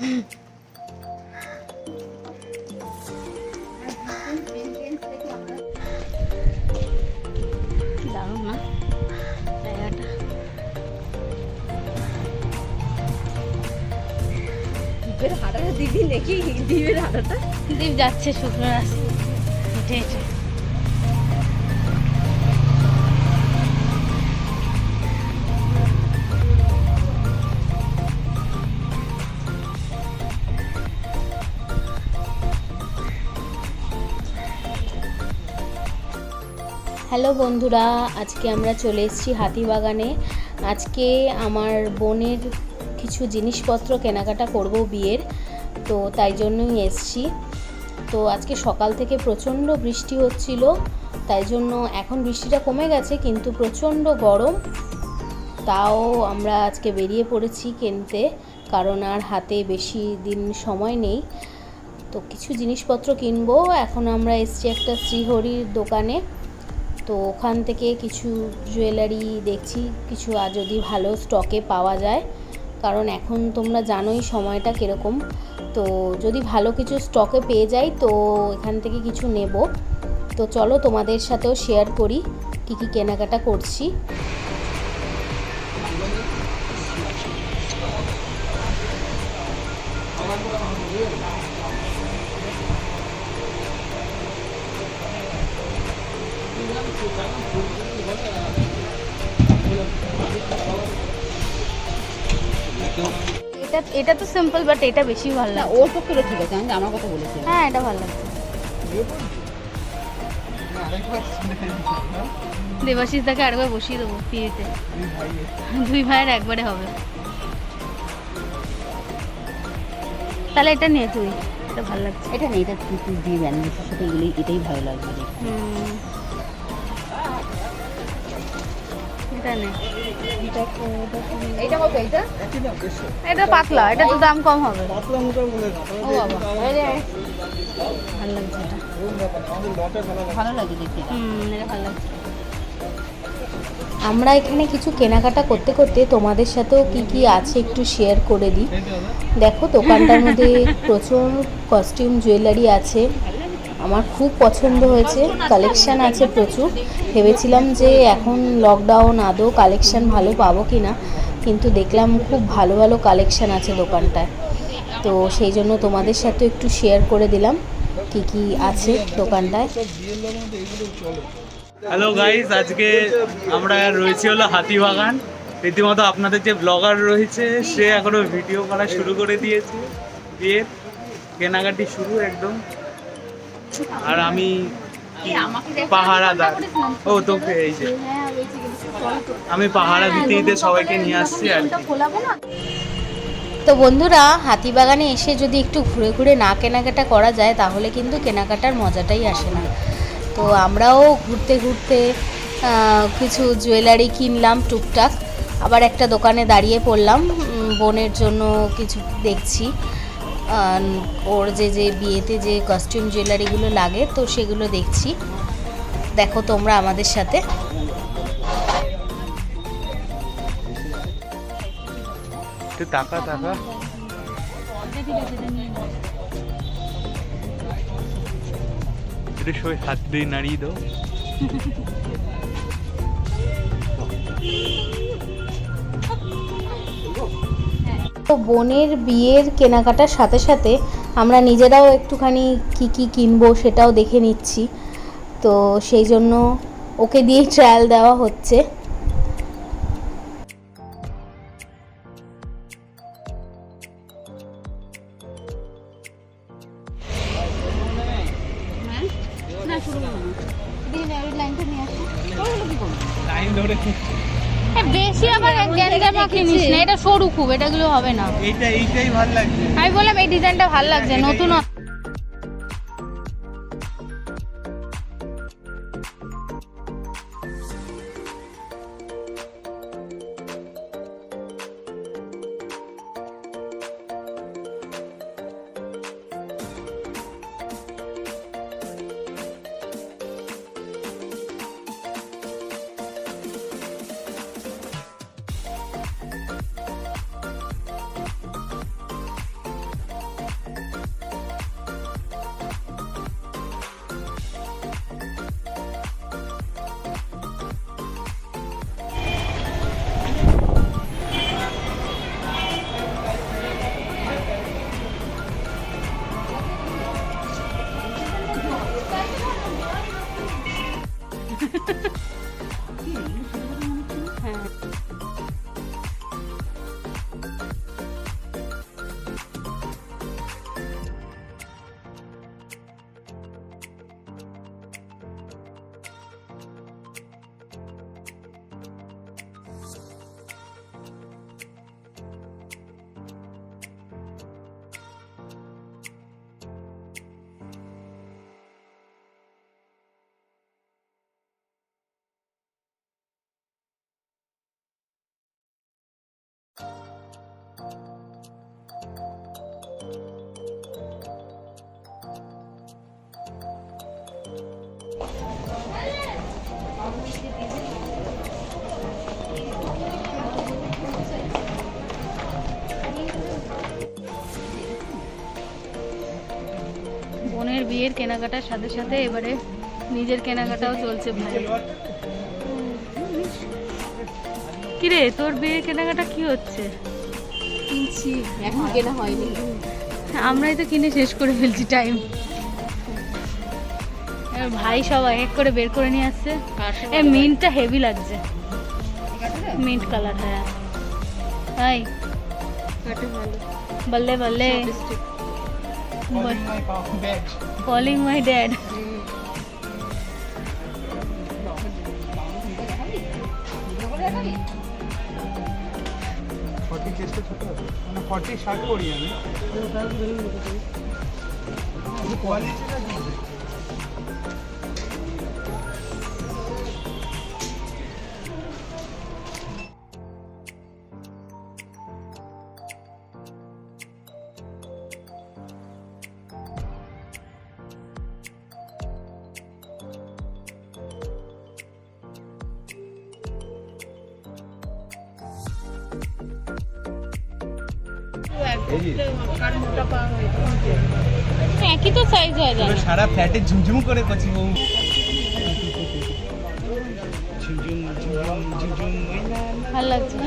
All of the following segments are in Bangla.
দারুণ না জায়গাটা? দ্বীপের হাঁটাটা দিদি নাকি? দ্বীপের হাঁটাটা দ্বীপ যাচ্ছে শুকনো রাস্তা হেঁটে হেঁটে। হ্যালো বন্ধুরা, আজকে আমরা চলে এসেছি হাতিবাগানে। আজকে আমার বোনের কিছু জিনিসপত্র কেনাকাটা করব বিয়ের, তো তাই জন্যই এসেছি। তো আজকে সকাল থেকে প্রচণ্ড বৃষ্টি হচ্ছিল, তাই জন্য এখন বৃষ্টিটা কমে গেছে, কিন্তু প্রচণ্ড গরম। তাও আমরা আজকে বেরিয়ে পড়েছি কিনতে, কারণ আর হাতে বেশি দিন সময় নেই। তো কিছু জিনিসপত্র কিনবো। এখন আমরা এসেছি একটা শ্রীহরির দোকানে, তো ওখান থেকে কিছু জুয়েলারি দেখছি, কিছু যদি ভালো স্টকে পাওয়া যায়, কারণ এখন তোমরা জানোই সময়টা কীরকম। তো যদি ভালো কিছু স্টকে পেয়ে যাই তো এখান থেকে কিছু নেব। তো চলো তোমাদের সাথেও শেয়ার করি কী কী কেনাকাটা করছি। এটা তো সিম্পল, বাট এটা বেশি ভালো লাগে। ওর পক্ষে ঠিক আছে, আমি আমার কথা বলেছি। হ্যাঁ, এটা ভালো লাগছে। দেবাশিস দাকে আরেকবার বসিয়ে দেবো পিড়িতে, দুই ভাইয়ের একবারে হবে। তাহলে এটা নিয়ে তুই, এটা ভালো লাগছে। এটা নেই, এটা তুই দিয়ে ব্যান্ডেজের সাথে এগুলো, এটাই ভালো লাগবে। এটা নে, এটা কত? এটা পাতলা, এটা তো দাম কম হবে। ও বাবা, ভালো লাগছে এটা। ভালো লাগে দেখতে। এটা ভালো লাগছে। আমরা এখানে কিছু কেনাকাটা করতে করতে তোমাদের সাথেও কি কি আছে একটু শেয়ার করে দিই। দেখো, দোকানটার মধ্যে প্রচুর কস্টিউম জুয়েলারি আছে, আমার খুব পছন্দ হয়েছে। কালেকশান আছে প্রচুর। ভেবেছিলাম যে এখন লকডাউন আদৌ কালেকশান ভালো পাবো কি না, কিন্তু দেখলাম খুব ভালো ভালো কালেকশান আছে দোকানটায়। তো সেই জন্য তোমাদের সাথে একটু শেয়ার করে দিলাম কি কি আছে দোকানটায়। হ্যালো গাইস, আজকে আমরা রয়েছি হলো হাতিবাগান। রীতিমতো আপনাদের যে ব্লগার রয়েছে সে এখনো ভিডিও করা শুরু করে দিয়েছে। বিয়ের কেনাকাটি শুরু একদম। আর আমি পাহারাদার। ও তোকে এই যে আমি পাহারা দিতে দিতে সবাইকে নিয়ে আসছি আর কি। তো বন্ধুরা, হাতিবাগানে এসে যদি একটু ঘুরে ঘুরে না কেনাকাটা করা যায় তাহলে কিন্তু কেনাকাটার মজাটাই আসে না। তো আমরাও ঘুরতে ঘুরতে কিছু জুয়েলারি কিনলাম টুকটাক, আবার একটা দোকানে দাঁড়িয়ে পড়লাম, বোনের জন্য কিছু দেখছি। ওর যে বিয়েতে যে কস্টিউম জুয়েলারিগুলো লাগে তো সেগুলো দেখছি। দেখো তোমরা আমাদের সাথে। টাকা টাকা এটা সবাই হাত দিয়ে নাড়িয়ে দাও। তো বোনের বিয়ের কেনাকাটার সাথে সাথে আমরা নিজেরাও একটুখানি কি কি কিনবো সেটাও দেখে নিচ্ছি। তো সেই জন্য ওকে দিয়েই ট্রায়াল দেওয়া হচ্ছে। বেশি আবার গ্যাঞ্জামা কিনিস না, এটা সরু খুব, এটাগুলো হবে না। এইটাই ভালো লাগছে। আমি বললাম এই ডিজাইনটা ভালো লাগছে, নতুন। বোনের বিয়ের কেনাকাটার সাথে সাথে এবারে নিজের কেনাকাটাও চলছে ভাই। কিরে তোর বিয়ের কেনাকাটা কি হচ্ছে? কিনছি, এখন কেনা হয়নি। আমরাই তো কিনে শেষ করে ফেলছি টাইম। ভাই সব এক এক করে বের করে নিয়ে আসছে। এই মিন্টটা হেভি লাগছে, মিন্ট কালার। হ্যাঁ তাই বললে বললে কলিং মাই ড্যাড। একই তো সাইজ হয়ে যায়। সারা ফ্ল্যাটে ঝুমঝুম করে পাচ্ছি বউ। ঝুমঝুম ঝুমঝুম ঝুমঝুম ভালো লাগছে।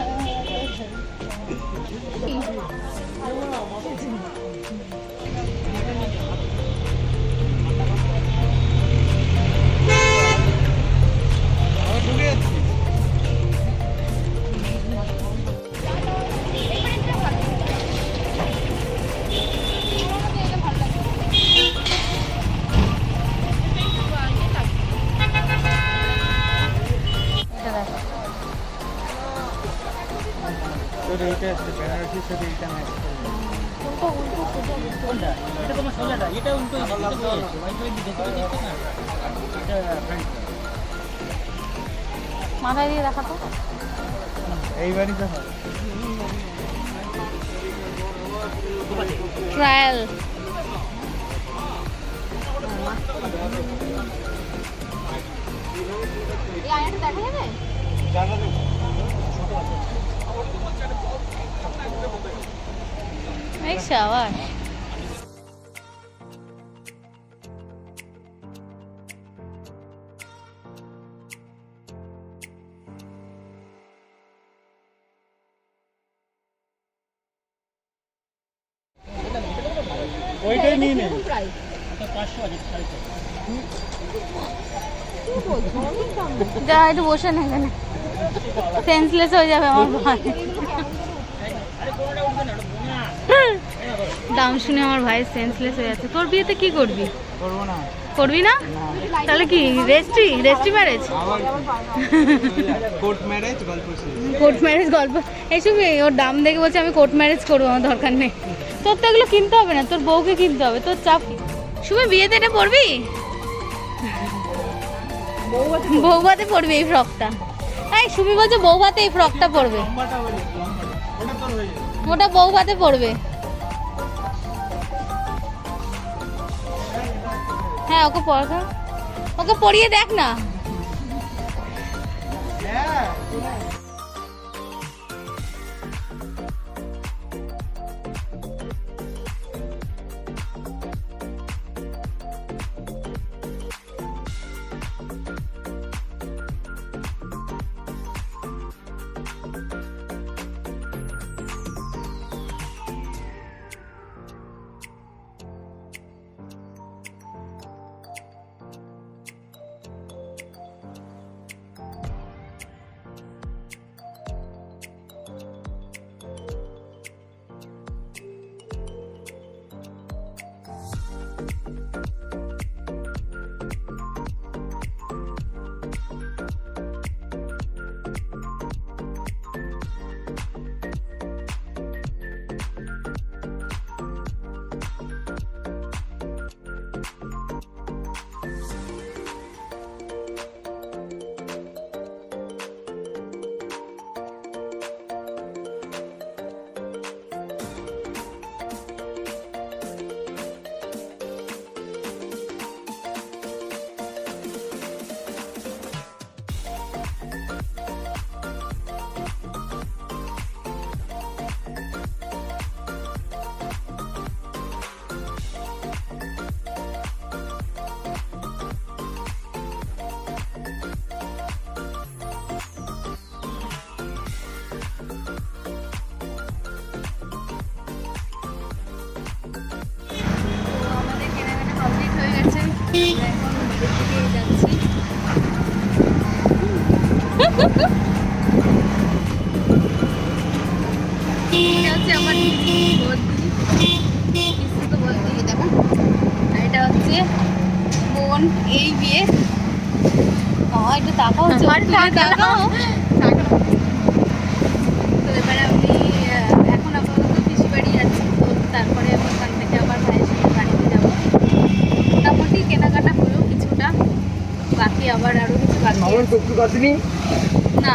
তোর এইটা আছে বেনারসির সাথে এইটা ম্যাচ করবে। কোনটা? এটা তোমার সোজাটা, এটা উল্টো দিকে আছে। ওয়াইফাই দিকে তো দেখতে না। এটা ফ্রন্টটা। মাথায় দিয়ে দেখা তো। এইবারই তো হয়। ট্রায়াল এই আয়নাটা দেখা যাবে? এই শাওয়ার। ওইটাই নিয়ে নে। প্রাইস 500 আছে 450। যা একটু বসে না, এখানে সেন্সলেস হয়ে যাবে আমার ভাই। দাম শুনে আমার ভাই সেন্সলেস হয়ে যাচ্ছে। তোর বিয়েতে কি করবি? করব না। করবি না? তাহলে কি রেস্টি ম্যারেজ? কোর্ট ম্যারেজ গল্প শেষ। কোর্ট ম্যারেজ গল্প এইসব। ওর দাম দেখে বলছে আমি কোর্ট ম্যারেজ করবো, আমার দরকার নেই। তোর তো এগুলো কিনতে হবে না, তোর বউকে কিনতে হবে। তোর চাপ কি? সুমি বিয়েতে এটা পরবি? বৌভাতে পরবি এই ফ্রকটা? এই সুমি বলছে বৌভাতে এই ফ্রকটা পরবে। লম্বাটা বলে ওটা তোর হয়ে যাবে। ওটা বৌভাতে পরবে। হ্যাঁ ওকে পড়া, ওকে পরিয়ে দেখ না। হ্যাঁ এটা হচ্ছে আমার বর্দি, তো বলতে দেখো। আর এটা হচ্ছে বোন, এই বিয়ে। একটু তাকাও আর তাকাও। তো এবারে আমি এখন আপাতত পিসি বাড়ি যাচ্ছি, তো তারপরে আমি ওখান থেকে আবার ভাইয়ের সাথে বাড়িতে যাবো। মোটামুটি কেনাকাটা হলো কিছুটা, বাকি আবার আরো কিছু বাকি আছে। না